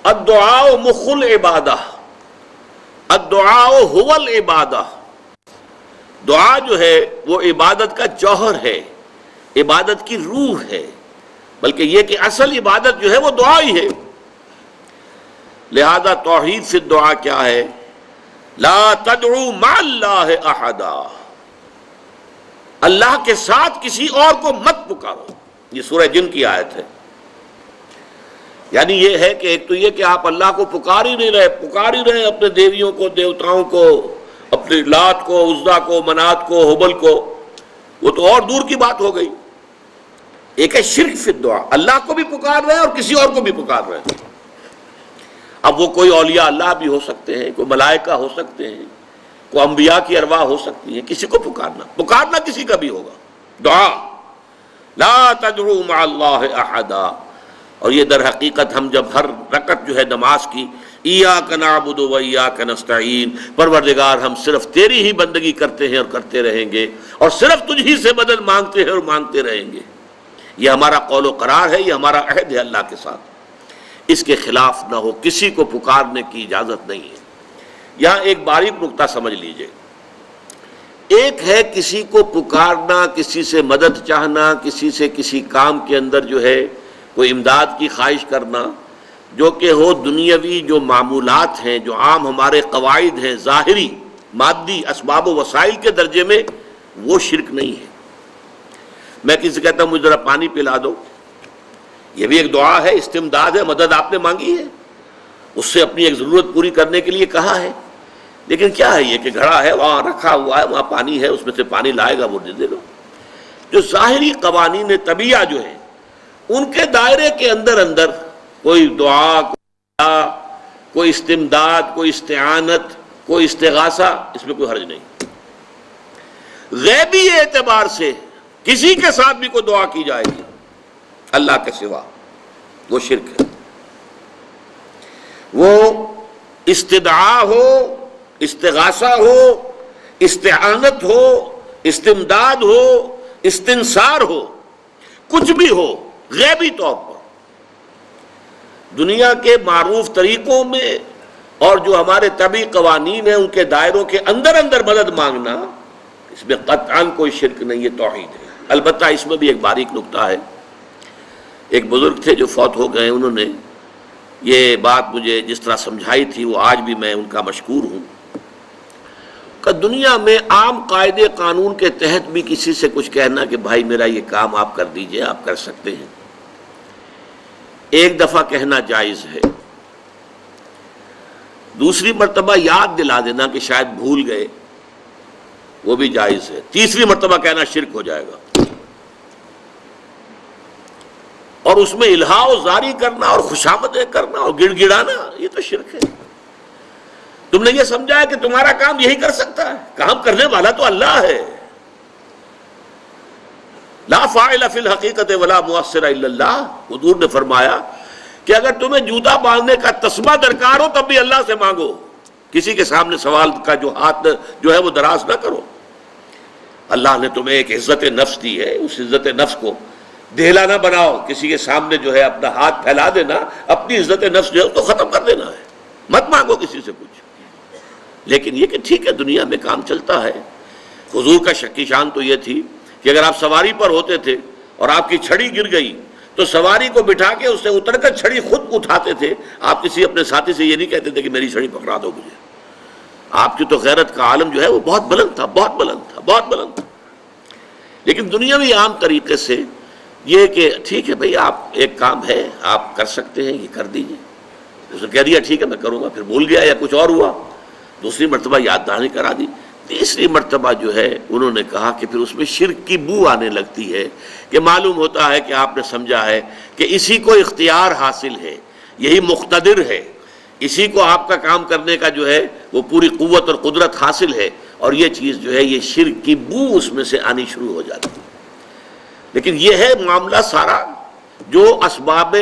الدعاء مخ العبادہ، الدعاء هو العبادہ، دعا جو ہے وہ عبادت کا جوہر ہے، عبادت کی روح ہے، بلکہ یہ کہ اصل عبادت جو ہے وہ دعا ہی ہے۔ لہذا توحید فی الدعا کیا ہے؟ لا تدعو مع اللہ احدا، اللہ کے ساتھ کسی اور کو مت پکارو۔ یہ سورہ جن کی آیت ہے۔ یعنی یہ ہے کہ ایک تو یہ کہ آپ اللہ کو پکار ہی رہے اپنے دیویوں کو، دیوتاؤں کو، اپنے لات کو، عزا کو، منات کو، حبل کو، وہ تو اور دور کی بات ہو گئی۔ ایک ہے شرک فی الدعا، اللہ کو بھی پکار رہے ہیں اور کسی اور کو بھی پکار رہے ہیں۔ اب وہ کوئی اولیاء اللہ بھی ہو سکتے ہیں، کوئی ملائکہ ہو سکتے ہیں، کوئی انبیاء کی ارواح ہو سکتی ہیں، کسی کو پکارنا کسی کا بھی ہوگا۔ دعا لا تدعو مع اللہ احدا، اور یہ در حقیقت ہم جب ہر رکعت جو ہے نماز کی ایاک نعبد و ایاک نستعین، پروردگار ہم صرف تیری ہی بندگی کرتے ہیں اور کرتے رہیں گے، اور صرف تجھ ہی سے مدد مانگتے ہیں اور مانگتے رہیں گے، یہ ہمارا قول و قرار ہے، یہ ہمارا عہد ہے اللہ کے ساتھ، اس کے خلاف نہ ہو، کسی کو پکارنے کی اجازت نہیں ہے۔ یہاں ایک باریک نکتہ سمجھ لیجئے، ایک ہے کسی کو پکارنا، کسی سے مدد چاہنا، کسی سے کسی کام کے اندر جو ہے کوئی امداد کی خواہش کرنا، جو کہ ہو دنیاوی جو معمولات ہیں، جو عام ہمارے قواعد ہیں، ظاہری مادی اسباب و وسائل کے درجے میں، وہ شرک نہیں ہے۔ میں کسی سے کہتا ہوں مجھے ذرا پانی پلا دو، یہ بھی ایک دعا ہے، استمداد ہے، مدد آپ نے مانگی ہے، اس سے اپنی ایک ضرورت پوری کرنے کے لیے کہا ہے، لیکن کیا ہے یہ کہ گھڑا ہے وہاں رکھا ہوا ہے، وہاں پانی ہے، اس میں سے پانی لائے گا وہ دے دو۔ جو ظاہری قوانین طبیعہ جو ہیں ان کے دائرے کے اندر کوئی دعا، کوئی استمداد، کوئی استعانت، کوئی استغاثہ، اس میں کوئی حرج نہیں۔ غیبی اعتبار سے کسی کے ساتھ بھی کوئی دعا کی جائے گی اللہ کے سوا، وہ شرک ہے۔ وہ استدعا ہو، استغاثہ ہو، استعانت ہو، استمداد ہو، استنصار ہو، کچھ بھی ہو، غیبی طور پر دنیا کے معروف طریقوں میں اور جو ہمارے طبعی قوانین ہیں ان کے دائروں کے اندر مدد مانگنا، اس میں قطعاً کوئی شرک نہیں، یہ توحید ہے۔ البتہ اس میں بھی ایک باریک نکتہ ہے۔ ایک بزرگ تھے جو فوت ہو گئے، انہوں نے یہ بات مجھے جس طرح سمجھائی تھی وہ آج بھی میں ان کا مشکور ہوں کہ دنیا میں عام قاعدے قانون کے تحت بھی کسی سے کچھ کہنا کہ بھائی میرا یہ کام آپ کر دیجئے، آپ کر سکتے ہیں، ایک دفعہ کہنا جائز ہے، دوسری مرتبہ یاد دلا دینا کہ شاید بھول گئے، وہ بھی جائز ہے، تیسری مرتبہ کہنا شرک ہو جائے گا، اور اس میں الہا و زاری کرنا اور خوشامدیں کرنا اور گڑ گڑانا، یہ تو شرک ہے۔ تم نے یہ سمجھا ہے کہ تمہارا کام یہی کر سکتا ہے، کام کرنے والا تو اللہ ہے۔ لا فاعل فی الحقیقت ولا مؤثر الا اللہ، حضور نے فرمایا کہ اگر تمہیں جوتا باندھنے کا تسمہ درکار ہو تب بھی اللہ سے مانگو، کسی کے سامنے سوال کا جو ہاتھ جو ہے وہ دراز نہ کرو۔ اللہ نے تمہیں ایک عزت نفس دی ہے، اس عزت نفس کو دھیلا نہ بناؤ، کسی کے سامنے جو ہے اپنا ہاتھ پھیلا دینا، اپنی عزت نفس جو ہے اس کو ختم کر دینا ہے، مت مانگو کسی سے کچھ۔ لیکن یہ کہ ٹھیک ہے دنیا میں کام چلتا ہے۔ حضور کا شکی شان تو یہ تھی کہ اگر آپ سواری پر ہوتے تھے اور آپ کی چھڑی گر گئی تو سواری کو بٹھا کے اس سے اتر کر چھڑی خود اٹھاتے تھے، آپ کسی اپنے ساتھی سے یہ نہیں کہتے تھے کہ میری چھڑی پکڑا دو مجھے۔ آپ کی تو غیرت کا عالم جو ہے وہ بہت بلند تھا، بہت بلند تھا، بہت بلند تھا۔ لیکن دنیاوی عام طریقے سے یہ کہ ٹھیک ہے بھئی آپ ایک کام ہے آپ کر سکتے ہیں، یہ کر دیجئے، اس نے کہہ دیا ٹھیک ہے میں کروں گا، پھر بھول گیا یا کچھ اور ہوا، دوسری مرتبہ یاد دہانی کرا دی، تیسری مرتبہ جو ہے انہوں نے کہا کہ پھر اس میں شرک کی بو آنے لگتی ہے کہ معلوم ہوتا ہے کہ آپ نے سمجھا ہے کہ اسی کو اختیار حاصل ہے، یہی مقتدر ہے، اسی کو آپ کا کام کرنے کا جو ہے وہ پوری قوت اور قدرت حاصل ہے، اور یہ چیز جو ہے یہ شرک کی بو اس میں سے آنی شروع ہو جاتی ہے۔ لیکن یہ ہے معاملہ سارا جو اسباب